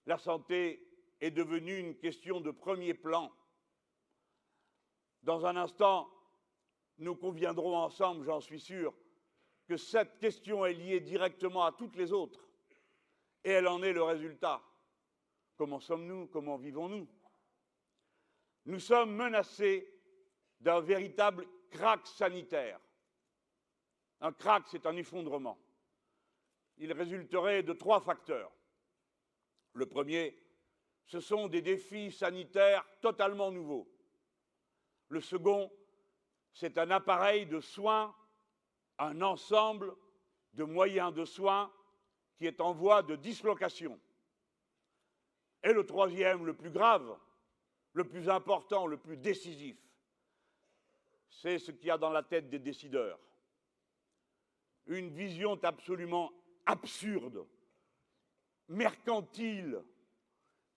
la santé est devenue une question de premier plan. Dans un instant, nous conviendrons ensemble, j'en suis sûr, que cette question est liée directement à toutes les autres. Et elle en est le résultat. Comment sommes-nous? Comment vivons-nous? Nous sommes menacés d'un véritable krach sanitaire. Un krach, c'est un effondrement. Il résulterait de 3 facteurs. Le premier, ce sont des défis sanitaires totalement nouveaux. Le second, c'est un appareil de soins, un ensemble de moyens de soins qui est en voie de dislocation. Et le troisième, le plus grave, le plus important, le plus décisif, c'est ce qu'il y a dans la tête des décideurs. Une vision absolument absurde, mercantile,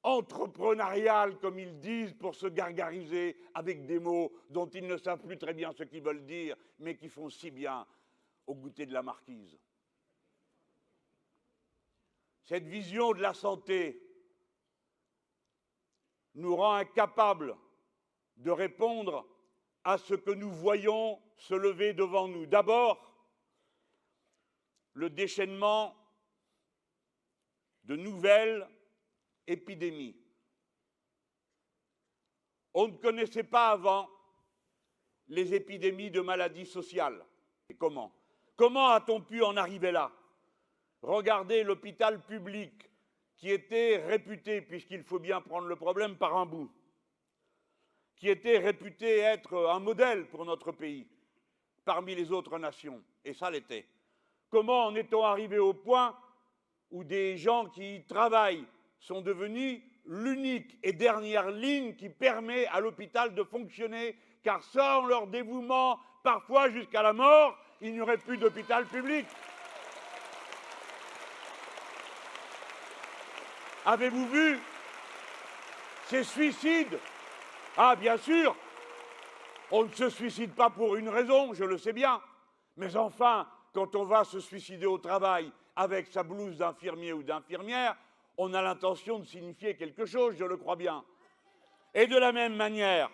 entrepreneuriale, comme ils disent, pour se gargariser avec des mots dont ils ne savent plus très bien ce qu'ils veulent dire, mais qui font si bien au goûter de la marquise. Cette vision de la santé nous rend incapables de répondre à ce que nous voyons se lever devant nous. D'abord, le déchaînement de nouvelles épidémies. On ne connaissait pas avant les épidémies de maladies sociales. Et comment? Comment a-t-on pu en arriver là? Regardez l'hôpital public qui était réputé, puisqu'il faut bien prendre le problème par un bout, qui était réputé être un modèle pour notre pays, parmi les autres nations, et ça l'était. Comment en est-on arrivé au point où des gens qui y travaillent sont devenus l'unique et dernière ligne qui permet à l'hôpital de fonctionner, car sans leur dévouement, parfois jusqu'à la mort, il n'y aurait plus d'hôpital public. Avez-vous vu ces suicides? Ah, bien sûr, on ne se suicide pas pour une raison, je le sais bien, mais enfin, quand on va se suicider au travail avec sa blouse d'infirmier ou d'infirmière, on a l'intention de signifier quelque chose, je le crois bien. Et de la même manière,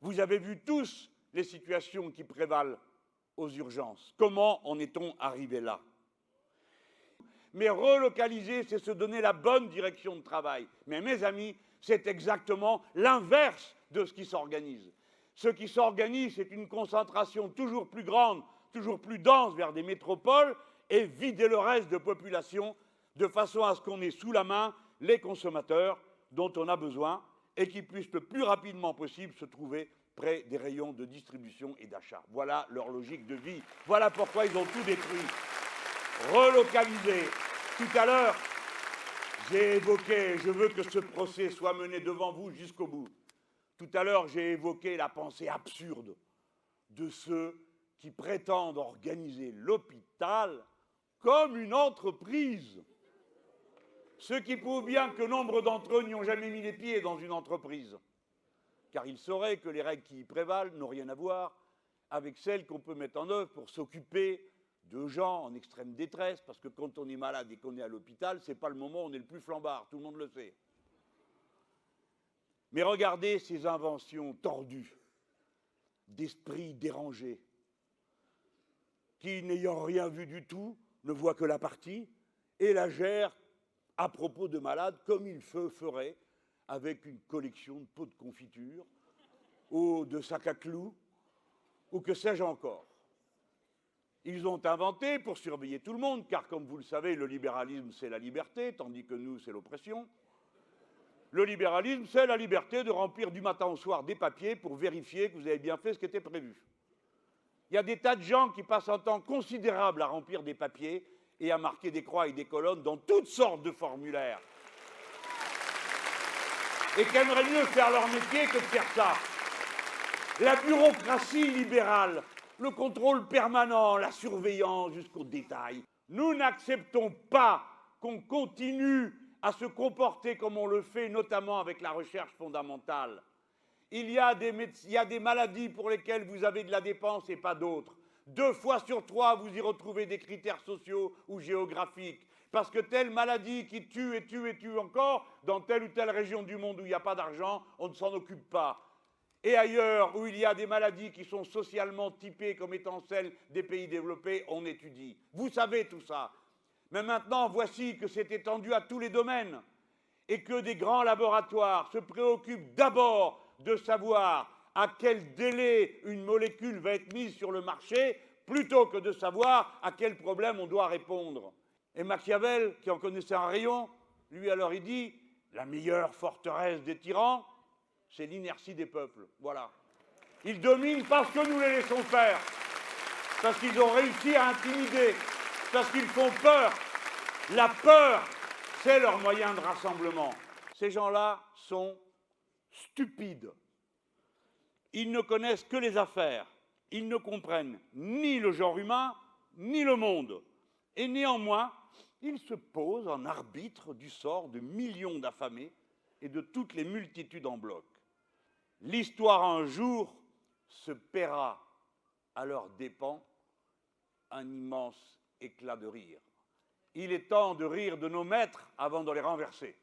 vous avez vu tous les situations qui prévalent aux urgences. Comment en est-on arrivé là? Mais relocaliser, c'est se donner la bonne direction de travail. Mais mes amis, c'est exactement l'inverse de ce qui s'organise. Ce qui s'organise, c'est une concentration toujours plus grande, toujours plus dense vers des métropoles et vider le reste de population de façon à ce qu'on ait sous la main les consommateurs dont on a besoin et qui puissent le plus rapidement possible se trouver près des rayons de distribution et d'achat. Voilà leur logique de vie. Voilà pourquoi ils ont tout détruit. Relocaliser. Tout à l'heure, j'ai évoqué, je veux que ce procès soit mené devant vous jusqu'au bout. Tout à l'heure, j'ai évoqué la pensée absurde de ceux qui prétendent organiser l'hôpital comme une entreprise. Ce qui prouve bien que nombre d'entre eux n'y ont jamais mis les pieds dans une entreprise. Car ils sauraient que les règles qui y prévalent n'ont rien à voir avec celles qu'on peut mettre en œuvre pour s'occuper de gens en extrême détresse, parce que quand on est malade et qu'on est à l'hôpital, ce n'est pas le moment où on est le plus flambard, tout le monde le sait. Mais regardez ces inventions tordues, d'esprits dérangés, qui, n'ayant rien vu du tout, ne voient que la partie, et la gèrent à propos de malades, comme ils feraient avec une collection de pots de confiture, ou de sacs à clous, ou que sais-je encore. Ils ont inventé pour surveiller tout le monde, car comme vous le savez, le libéralisme c'est la liberté, tandis que nous c'est l'oppression. Le libéralisme c'est la liberté de remplir du matin au soir des papiers pour vérifier que vous avez bien fait ce qui était prévu. Il y a des tas de gens qui passent un temps considérable à remplir des papiers et à marquer des croix et des colonnes dans toutes sortes de formulaires. Et qui aimeraient mieux faire leur métier que de faire ça. La bureaucratie libérale, le contrôle permanent, la surveillance jusqu'au détail. Nous n'acceptons pas qu'on continue à se comporter comme on le fait, notamment avec la recherche fondamentale. Il y a des maladies pour lesquelles vous avez de la dépense et pas d'autres. 2 fois sur 3, vous y retrouvez des critères sociaux ou géographiques. parce que telle maladie qui tue et tue et tue encore, dans telle ou telle région du monde où il n'y a pas d'argent, on ne s'en occupe pas. Et ailleurs, où il y a des maladies qui sont socialement typées comme étant celles des pays développés, on étudie. Vous savez tout ça. Mais maintenant, voici que c'est étendu à tous les domaines et que des grands laboratoires se préoccupent d'abord de savoir à quel délai une molécule va être mise sur le marché, plutôt que de savoir à quel problème on doit répondre. Et Machiavel, qui en connaissait un rayon, lui alors il dit « La meilleure forteresse des tyrans, c'est l'inertie des peuples. » Voilà. Ils dominent parce que nous les laissons faire, parce qu'ils ont réussi à intimider, parce qu'ils font peur. La peur, c'est leur moyen de rassemblement. Ces gens-là sont stupides. Ils ne connaissent que les affaires. Ils ne comprennent ni le genre humain, ni le monde. Et néanmoins, ils se posent en arbitre du sort de millions d'affamés et de toutes les multitudes en bloc. L'histoire un jour se paiera à leurs dépens un immense éclat de rire. Il est temps de rire de nos maîtres avant de les renverser.